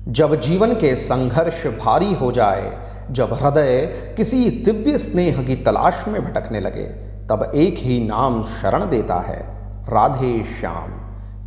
जब जीवन के संघर्ष भारी हो जाए, जब हृदय किसी दिव्य स्नेह की तलाश में भटकने लगे, तब एक ही नाम शरण देता है, राधे श्याम।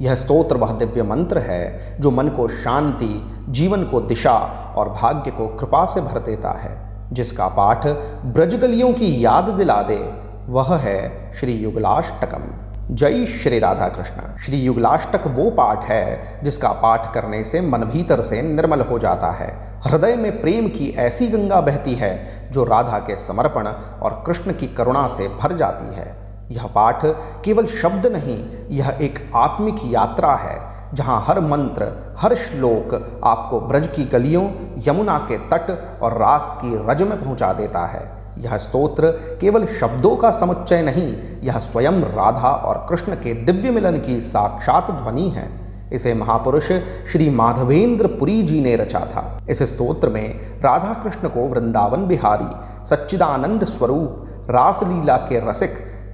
यह स्तोत्र वह दिव्य मंत्र है जो मन को शांति, जीवन को दिशा और भाग्य को कृपा से भर देता है। जिसका पाठ ब्रजगलियों की याद दिला दे, वह है श्री युगलाष्टकम। जय श्री राधा कृष्ण। श्री युगलाष्टक वो पाठ है जिसका पाठ करने से मन भीतर से निर्मल हो जाता है। हृदय में प्रेम की ऐसी गंगा बहती है जो राधा के समर्पण और कृष्ण की करुणा से भर जाती है। यह पाठ केवल शब्द नहीं, यह एक आत्मिक यात्रा है जहाँ हर मंत्र, हर श्लोक आपको ब्रज की गलियों, यमुना के तट और रास की रज में पहुँचा देता है। यह स्तोत्र केवल शब्दों का समुच्चय नहीं, यह स्वयं राधा और कृष्ण के दिव्य मिलन की साक्षात ध्वनि है। इसे महापुरुष श्री माधवेंद्र पुरी जी ने रचा था। इस स्तोत्र में राधा कृष्ण को वृंदावन बिहारी, सच्चिदानंद स्वरूप, रासलीला के रसिक,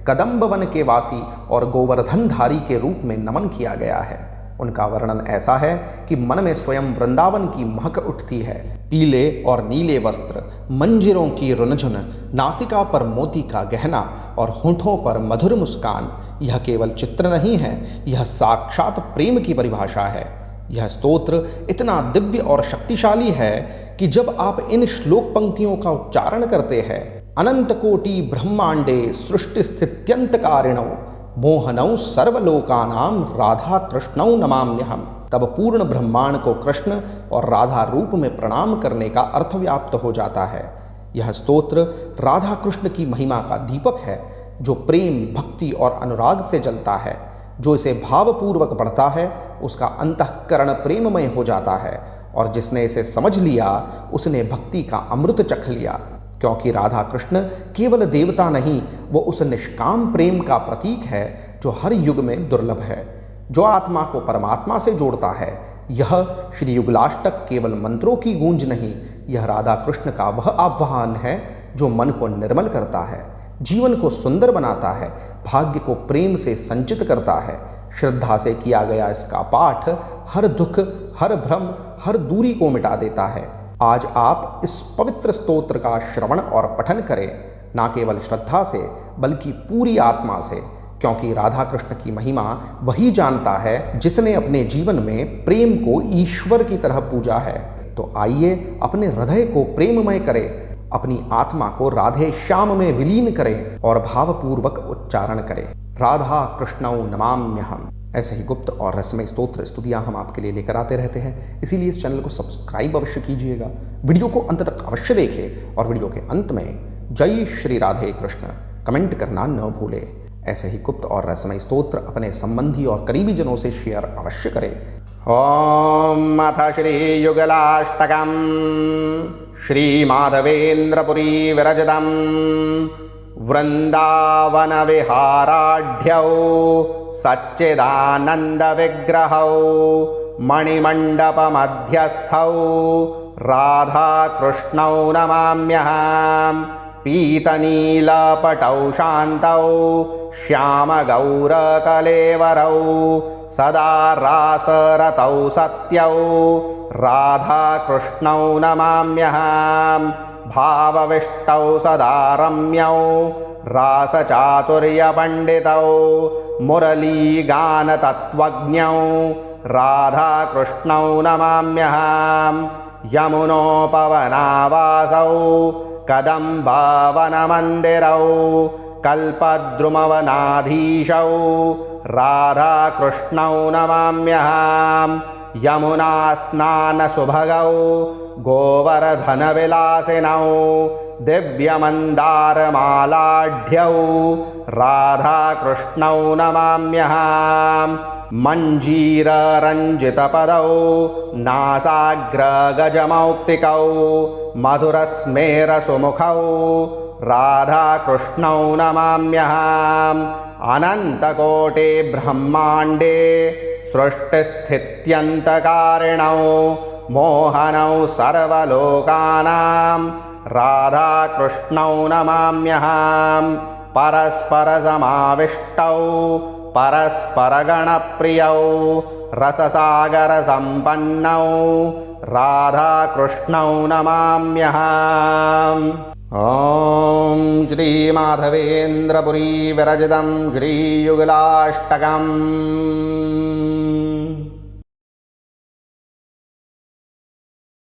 कदम्ब वन के वासी और गोवर्धनधारी के रूप में नमन किया गया है। उनका वर्णन ऐसा है कि मन में स्वयं वृंदावन की महक उठती है। पीले और नीले वस्त्र, मंजिरों की रुनझुन, नासिका पर मोती का गहना और होठों पर मधुर मुस्कान, यह केवल चित्र नहीं है, यह साक्षात प्रेम की परिभाषा है। यह स्तोत्र इतना दिव्य और शक्तिशाली है कि जब आप इन श्लोक पंक्तियों का उच्चारण करते हैं, अनंत कोटि ब्रह्मांडे सृष्टि स्थित्यंतकारिणौ मोहनौ सर्वलोकानां राधा कृष्णौ नमाम्यहम्, तब पूर्ण ब्रह्मांड को कृष्ण और राधा रूप में प्रणाम करने का अर्थ व्याप्त हो जाता है। यह स्तोत्र राधा कृष्ण की महिमा का दीपक है जो प्रेम, भक्ति और अनुराग से जलता है। जो इसे भावपूर्वक पढ़ता है उसका अंतःकरण प्रेममय हो जाता है, और जिसने इसे समझ लिया उसने भक्ति का अमृत चख लिया। क्योंकि राधा कृष्ण केवल देवता नहीं, वो उस निष्काम प्रेम का प्रतीक है जो हर युग में दुर्लभ है, जो आत्मा को परमात्मा से जोड़ता है। यह श्री युगलाष्टक केवल मंत्रों की गूंज नहीं, यह राधा कृष्ण का वह आह्वान है जो मन को निर्मल करता है, जीवन को सुंदर बनाता है, भाग्य को प्रेम से संचित करता है। श्रद्धा से किया गया इसका पाठ हर दुख, हर भ्रम, हर दूरी को मिटा देता है। आज आप इस पवित्र स्तोत्र का श्रवण और पठन करें, ना केवल श्रद्धा से बल्कि पूरी आत्मा से, क्योंकि राधा कृष्ण की महिमा वही जानता है जिसने अपने जीवन में प्रेम को ईश्वर की तरह पूजा है। तो आइए अपने हृदय को प्रेममय करें, अपनी आत्मा को राधे श्याम में विलीन करें और भावपूर्वक उच्चारण करें, राधा कृष्णौ नमाम्यहम्। ऐसे ही गुप्त और रहस्यमय स्तोत्र स्तुतियाँ हम आपके लिए लेकर आते रहते हैं, इसीलिए इस चैनल को सब्सक्राइब अवश्य कीजिएगा, वीडियो को अंत तक अवश्य देखें और वीडियो के अंत में जय श्री राधे कृष्ण कमेंट करना न भूलें। ऐसे ही गुप्त और रहस्यमय स्तोत्र अपने संबंधी और करीबी जनों से शेयर अवश्य करें। ओम अथ श्री युगलाष्टकम श्री माधवेंद्रपुरी विरजतम वृंदावन विहाराढ्यौ सच्चिदानंद विग्रहौ मणिमंडप मध्यस्थौ राधा कृष्णौ नमाम्यहम्। पीतनीलपटौ शान्तौ श्याम गौर कलेवरौ सदा रासरतौ सत्यौ राधा कृष्णौ नमाम्यहम्। भावविष्टौ सदा रम्यौ रासचातुर्य पंडितौ मुरलीगान तत्त्वज्ञौ राधा कृष्णौ नमाम्यहम्। यमुनोपवनावासौ कदम्बवन मंदिरौ कल्पद्रुमवनाधीशौ राधा कृष्णौ नमाम्यहम्। यमुना स्नान सुभगौ गोवर्धन विलासिनौ दिव्यमन्दारमालाढ्यौ राधा कृष्णौ नमाम्यहम्। मञ्जीररञ्जितपदौ नासाग्रगजमौक्तिकौ मधुरस्मेरसुमुखौ राधा कृष्णौ नमाम्यहम्। अनन्तकोटि ब्रह्माण्डे सृष्टिस्थित्यन्तकारिणौ मोहनौ सर्वलोकानां राधा कृष्णौ नमाम्यहम्। परस्परसमाविष्टौ परस्परगणप्रियौ रससागरसम्पन्नौ राधाकृष्णौ नमाम्यहम्। ॐ श्रीमाधवेन्द्रपुरी विरचितं श्रीयुगलाष्टकम्।